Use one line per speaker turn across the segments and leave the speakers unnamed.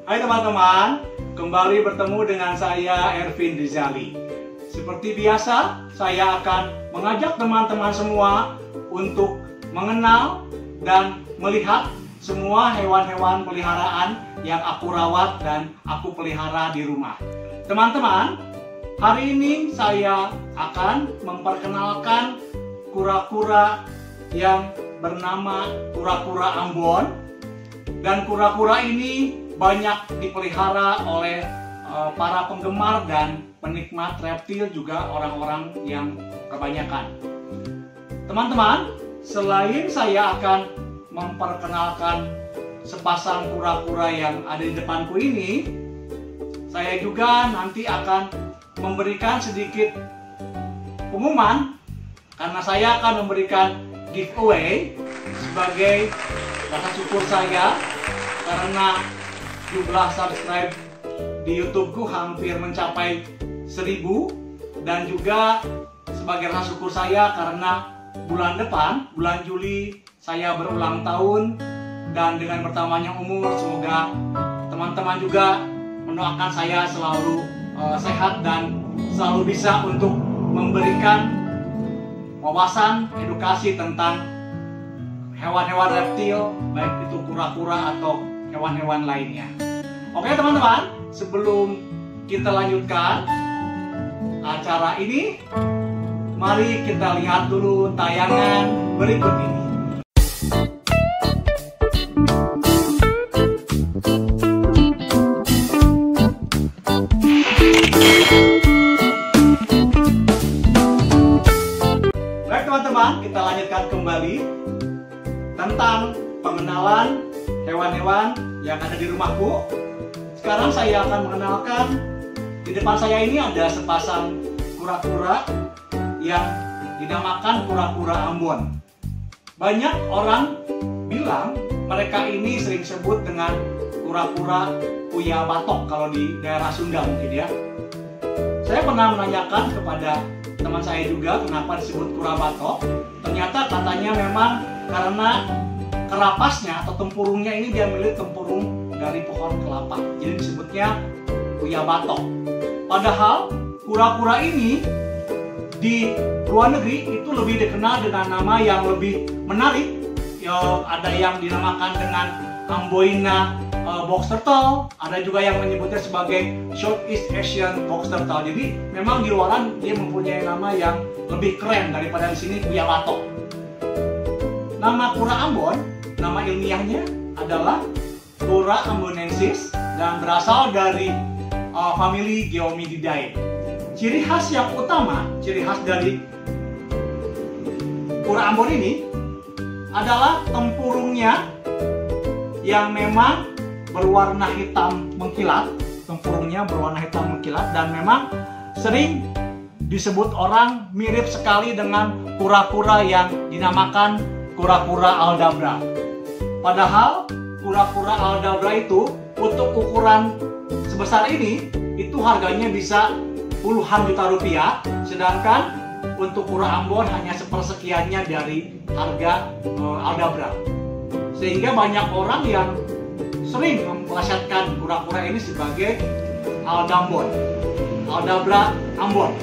Hai teman-teman, kembali bertemu dengan saya Ervin Rizali. Seperti biasa, saya akan mengajak teman-teman semua untuk mengenal dan melihat semua hewan-hewan peliharaan yang aku rawat dan aku pelihara di rumah. Teman-teman, hari ini saya akan memperkenalkan kura-kura yang bernama kura-kura Ambon. Dan kura-kura ini banyak dipelihara oleh para penggemar dan penikmat reptil, juga orang-orang yang kebanyakan. Teman-teman, selain saya akan memperkenalkan sepasang kura-kura yang ada di depanku ini, saya juga nanti akan memberikan sedikit pengumuman, karena saya akan memberikan giveaway sebagai rasa syukur saya karena jumlah subscribe di YouTubeku hampir mencapai 1000, dan juga sebagai rasa syukur saya karena bulan depan, bulan Juli, saya berulang tahun. Dan dengan bertambahnya umur, semoga teman-teman juga mendoakan saya selalu sehat dan selalu bisa untuk memberikan wawasan edukasi tentang hewan-hewan reptil, baik itu kura-kura atau hewan-hewan lainnya. Oke teman-teman, sebelum kita lanjutkan acara ini, mari kita lihat dulu tayangan berikut ini. Baik teman-teman, kita lanjutkan kembali tentang pengenalan hewan-hewan yang ada di rumahku. Sekarang saya akan mengenalkan, di depan saya ini ada sepasang kura-kura yang dinamakan kura-kura Ambon. Banyak orang bilang mereka ini sering disebut dengan kura-kura Puya Batok kalau di daerah Sunda mungkin ya. Saya pernah menanyakan kepada teman saya juga kenapa disebut kura batok. Ternyata katanya memang karena kerapasnya atau tempurungnya ini dia milik tempurung dari pohon kelapa, jadi disebutnya Puya Batok. Padahal kura-kura ini di luar negeri itu lebih dikenal dengan nama yang lebih menarik. Ada yang dinamakan dengan Amboina box turtle, ada juga yang menyebutnya sebagai Southeast Asian box turtle. Jadi memang di luaran dia mempunyai nama yang lebih keren daripada di sini Puya Batok. Nama kura Ambon, nama ilmiahnya adalah Kura ambonensis dan berasal dari famili Geomididae. Ciri khas yang utama, ciri khas dari kura Ambon ini adalah tempurungnya yang memang berwarna hitam mengkilat. Tempurungnya berwarna hitam mengkilat dan memang sering disebut orang mirip sekali dengan kura-kura yang dinamakan kura-kura Aldabra. Padahal kura-kura Aldabra itu untuk ukuran sebesar ini itu harganya bisa puluhan juta rupiah, sedangkan untuk kura Ambon hanya sepersekiannya dari harga Aldabra. Sehingga banyak orang yang sering mempelesetkan kura-kura ini sebagai Aldambon, Aldabra Ambon.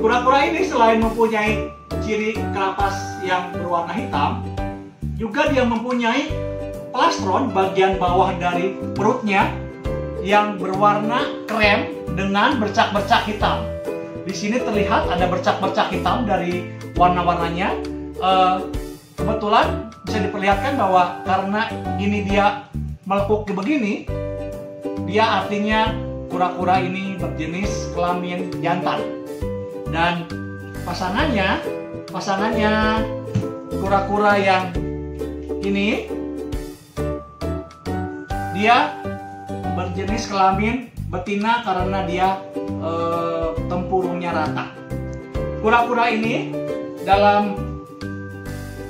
Kura-kura ini selain mempunyai ciri kerapas yang berwarna hitam, juga dia mempunyai plastron bagian bawah dari perutnya yang berwarna krem dengan bercak-bercak hitam. Di sini terlihat ada bercak-bercak hitam dari warna-warnanya. Kebetulan bisa diperlihatkan bahwa karena ini dia melekuk begini, dia artinya kura-kura ini berjenis kelamin jantan. Dan pasangannya kura-kura yang ini dia berjenis kelamin betina karena dia tempurungnya rata. Kura-kura ini dalam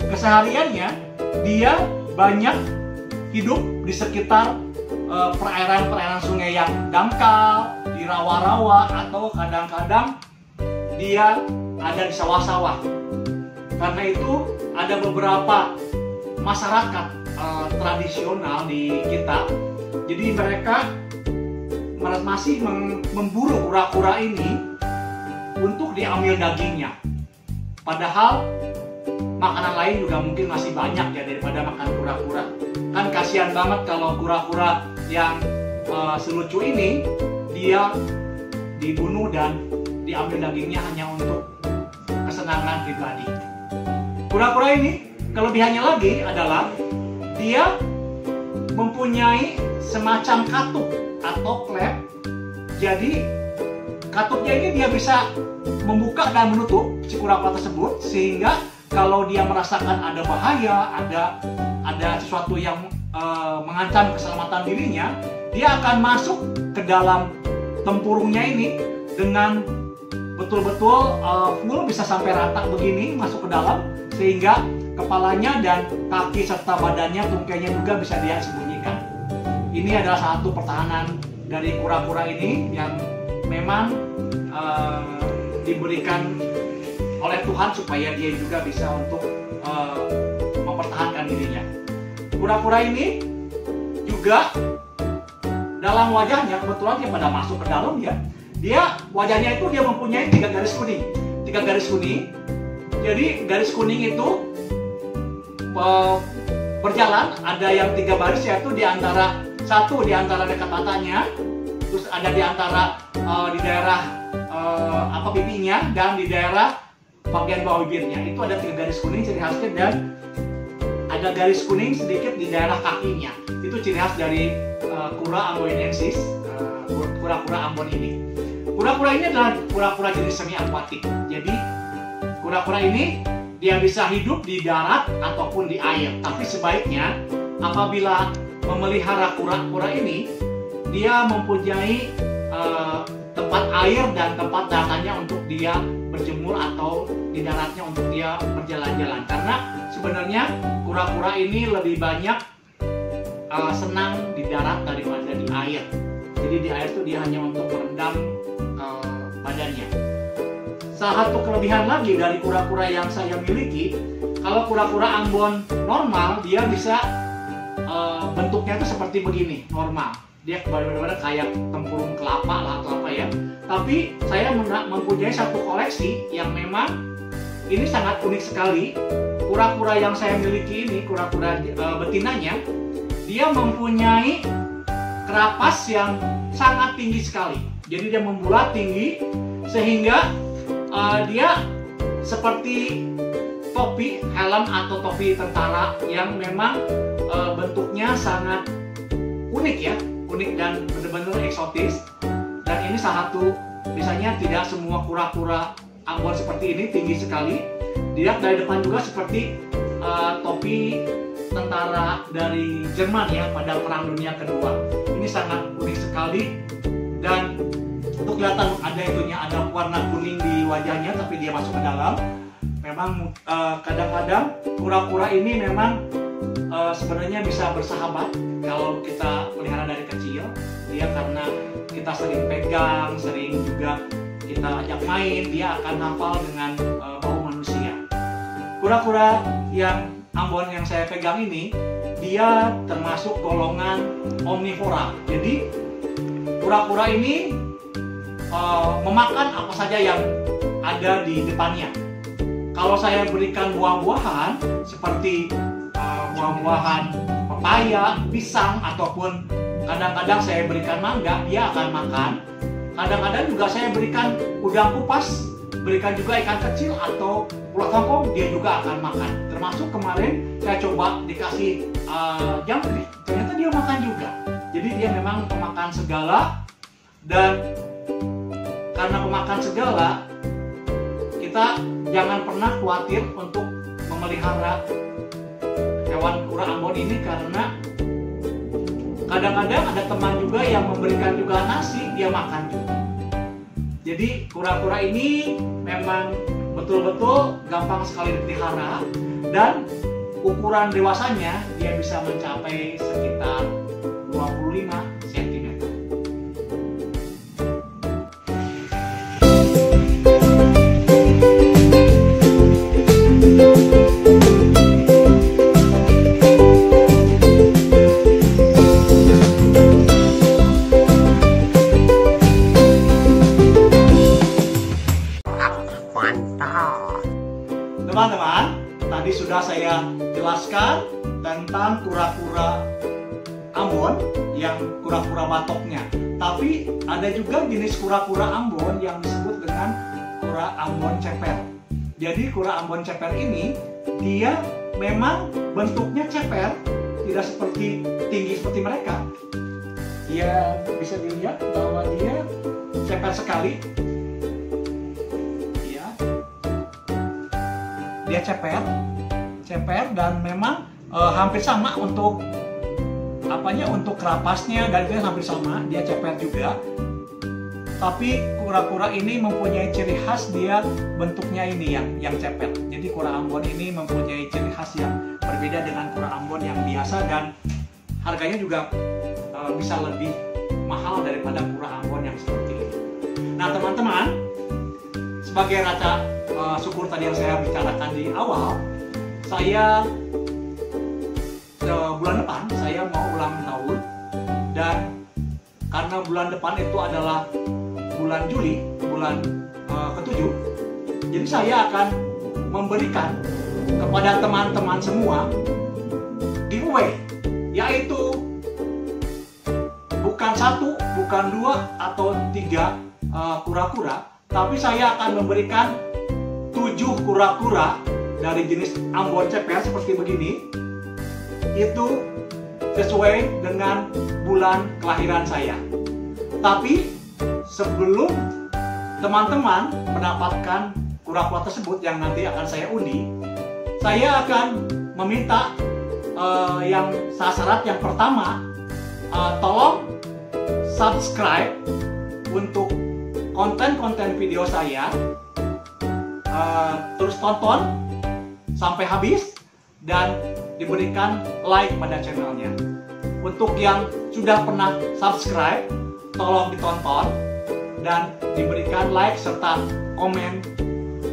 kesehariannya dia banyak hidup di sekitar perairan-perairan sungai yang dangkal, di rawa-rawa, atau kadang-kadang dia ada di sawah-sawah. Karena itu ada beberapa masyarakat tradisional di kita Jadi mereka masih memburu kura-kura ini untuk diambil dagingnya. Padahal makanan lain juga mungkin masih banyak ya daripada makan kura-kura. Kan kasihan banget kalau kura-kura yang selucu ini dia dibunuh dan diambil dagingnya hanya untuk kesenangan pribadi. Kura-kura ini kelebihannya lagi adalah dia mempunyai semacam katup atau klep. Jadi katupnya ini dia bisa membuka dan menutup si kura-kura tersebut, sehingga kalau dia merasakan ada bahaya, ada sesuatu yang mengancam keselamatan dirinya, dia akan masuk ke dalam tempurungnya ini dengan betul-betul full, bisa sampai rata begini masuk ke dalam, sehingga kepalanya dan kaki serta badannya, tungkainya juga bisa dia sembunyikan. Ini adalah satu pertahanan dari kura-kura ini yang memang diberikan oleh Tuhan supaya dia juga bisa untuk mempertahankan dirinya. Kura-kura ini juga dalam wajahnya kebetulan dia pada masuk ke dalam dia wajahnya itu dia mempunyai 3 garis kuning. 3 garis kuning. Jadi garis kuning itu berjalan, ada yang 3 baris, yaitu satu di antara dekat matanya, terus ada di antara di daerah pipinya, dan di daerah bagian bawah bibirnya. Itu ada 3 garis kuning ciri khasnya, dan ada garis kuning sedikit di daerah kakinya. Itu ciri khas dari kura amboinensis, kura-kura Ambon ini. Kura-kura ini adalah kura-kura jenis semi akuatik. Jadi kura-kura ini dia bisa hidup di darat ataupun di air. Tapi sebaiknya apabila memelihara kura-kura ini, dia mempunyai tempat air dan tempat daratnya untuk dia berjemur, atau di daratnya untuk dia berjalan-jalan. Karena sebenarnya kura-kura ini lebih banyak senang di darat daripada di air. Jadi di air itu dia hanya untuk merendam badannya. Salah satu kelebihan lagi dari kura-kura yang saya miliki, kalau kura-kura Ambon normal, dia bisa bentuknya itu seperti begini, normal. Dia benar-benar kayak tempurung kelapa lah atau apa ya. Tapi saya mempunyai satu koleksi yang memang ini sangat unik sekali. Kura-kura yang saya miliki ini, kura-kura betinanya, dia mempunyai kerapas yang sangat tinggi sekali. Jadi dia membulat tinggi, sehingga dia seperti topi, helm atau topi tentara yang memang bentuknya sangat unik ya, unik dan benar-benar eksotis. Dan ini salah satu, misalnya tidak semua kura-kura Ambon seperti ini tinggi sekali. Dilihat dari depan juga seperti topi tentara dari Jerman ya pada Perang Dunia Kedua. Ini sangat unik sekali, dan untuk kelihatan ada warna kuning di wajahnya, tapi dia masuk ke dalam. Memang kadang-kadang kura-kura ini memang sebenarnya bisa bersahabat kalau kita pelihara dari kecil. Dia karena kita sering pegang, sering juga kita ajak main, dia akan hafal dengan bau manusia. Kura-kura yang Ambon yang saya pegang ini, dia termasuk golongan omnivora. Jadi kura-kura ini memakan apa saja yang ada di depannya. Kalau saya berikan buah-buahan seperti buah-buahan pepaya, pisang, ataupun kadang-kadang saya berikan mangga, dia akan makan. Kadang-kadang juga saya berikan udang kupas, berikan juga ikan kecil atau ulat kangkung, dia juga akan makan. Termasuk kemarin saya coba dikasih jangkrik, ternyata dia makan juga. Jadi dia memang pemakan segala, dan karena pemakan segala, kita jangan pernah khawatir untuk memelihara hewan kura Ambon ini, karena kadang-kadang ada teman juga yang memberikan juga nasi, dia makan juga. Jadi kura-kura ini memang betul-betul gampang sekali dipelihara, dan ukuran dewasanya dia bisa mencapai sekitar 25 cm. yang kura-kura batoknya. Tapi ada juga jenis kura-kura Ambon yang disebut dengan kura Ambon ceper. Jadi kura Ambon ceper ini dia memang bentuknya ceper, tidak seperti tinggi seperti mereka. Dia bisa dilihat bahwa dia ceper sekali. Ya. Dia ceper dan memang hampir sama untuk untuk kerapasnya, dan itu hampir sama, dia ceper juga. Tapi kura-kura ini mempunyai ciri khas, dia bentuknya ini yang ceper. Jadi kura Ambon ini mempunyai ciri khas yang berbeda dengan kura Ambon yang biasa, dan harganya juga bisa lebih mahal daripada kura Ambon yang seperti ini. Nah teman-teman, sebagai rasa syukur tadi yang saya bicarakan di awal, saya bulan depan saya mau ulang tahun, dan karena bulan depan itu adalah bulan Juli, bulan ke-7, jadi saya akan memberikan kepada teman-teman semua giveaway, yaitu bukan 1, bukan 2 atau 3 kura-kura, tapi saya akan memberikan 7 kura-kura dari jenis Ambon ceper seperti begini. Itu sesuai dengan bulan kelahiran saya. Tapi sebelum teman-teman mendapatkan kura-kura tersebut yang nanti akan saya undi, saya akan meminta yang syarat yang pertama, tolong subscribe untuk konten-konten video saya, terus tonton sampai habis dan diberikan like pada channelnya. Untuk yang sudah pernah subscribe, tolong ditonton dan diberikan like serta komen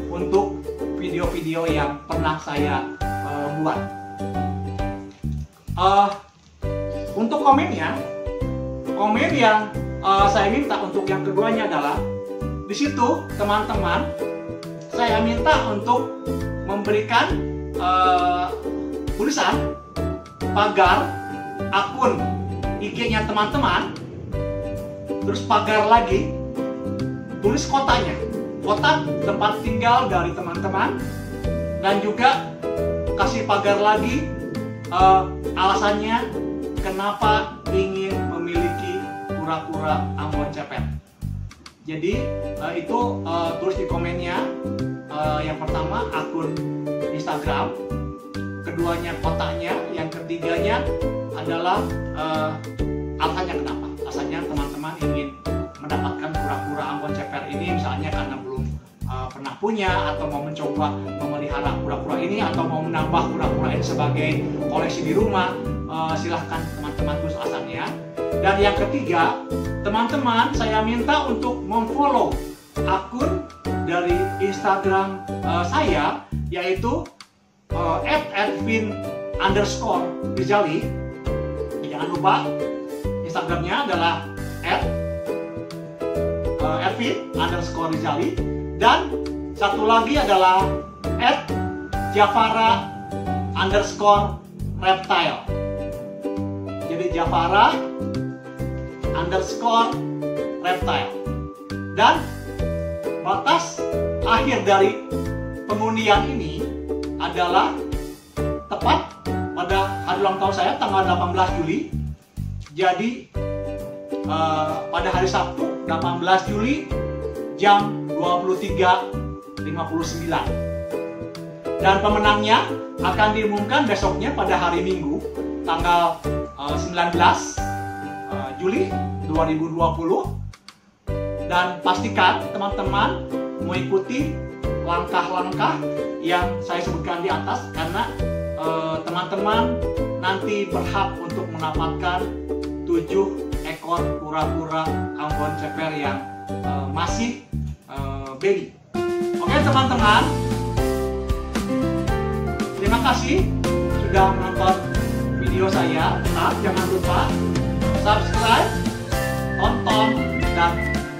untuk video-video yang pernah saya buat. Untuk komennya, komen yang saya minta untuk yang keduanya adalah di situ teman-teman, saya minta untuk memberikan tulisan pagar akun IG-nya teman-teman, terus pagar lagi tulis kotanya, kota tempat tinggal dari teman-teman, dan juga kasih pagar lagi alasannya kenapa ingin memiliki kura-kura Ambon ceper. Jadi itu tulis di komennya. Yang pertama akun Instagram, keduanya kotanya, yang ketiganya adalah alasannya kenapa. Alasannya teman-teman ingin mendapatkan kura-kura Ambon ceper ini, misalnya karena belum pernah punya, atau mau mencoba memelihara kura-kura ini, atau mau menambah kura-kura ini sebagai koleksi di rumah. Silahkan teman-teman tulis alasannya. Dan yang ketiga, teman-teman saya minta untuk memfollow akun dari Instagram saya, yaitu @edwin_rizali. Jangan lupa Instagramnya adalah @edwin_rizali, dan satu lagi adalah @javara_reptile. Jadi Javara_reptile. Dan batas akhir dari pengundian ini adalah tepat pada hari ulang tahun saya, tanggal 18 Juli. Jadi pada hari Sabtu 18 Juli jam 23.59. Dan pemenangnya akan diumumkan besoknya pada hari Minggu tanggal 19 Juli 2020. Dan pastikan teman-teman mengikuti langkah-langkah yang saya sebutkan di atas, karena teman-teman nanti berhak untuk mendapatkan 7 ekor kura-kura Ambon ceper yang masih baby. Oke teman-teman, terima kasih sudah menonton video saya. Jangan lupa subscribe, tonton, dan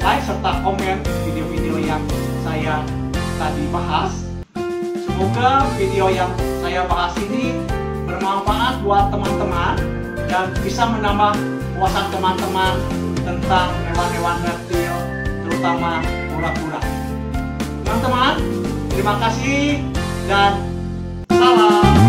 like serta komen video-video yang saya tadi bahas. Semoga video yang saya bahas ini bermanfaat buat teman-teman dan bisa menambah wawasan teman-teman tentang hewan-hewan reptil, terutama kura-kura. Teman-teman, terima kasih dan salam.